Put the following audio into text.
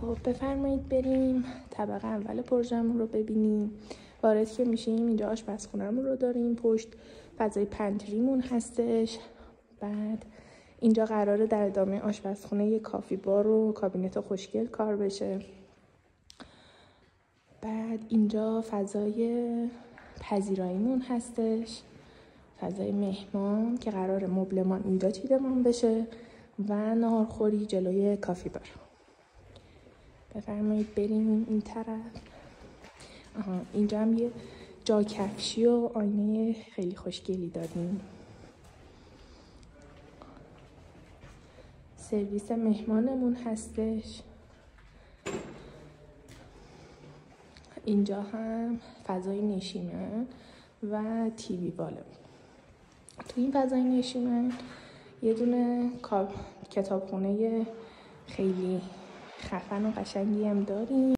خب بفرمایید بریم طبقه اول پروژه‌مون رو ببینیم. وارد که میشیم اینجا آشپزخونه‌مون رو داریم، پشت فضای پنتریمون هستش. بعد اینجا قراره در ادامه آشپزخونه یه کافی بار و کابینت خوشگل کار بشه. بعد اینجا فضای پذیراییمون هستش، فضای مهمان که قراره مبلمان اینجا چیدمان بشه و ناهارخوری جلوی کافی بار. بفرمایید بریم این طرف. اینجا هم یه جا کفشی و آینه خیلی خوشگلی داریم. سرویس مهمانمون هستش. اینجا هم فضای نشیمن و تیوی والمون. تو این فضای نشیمن یه دونه کتابخونه خیلی خفن و قشنگی هم داریم.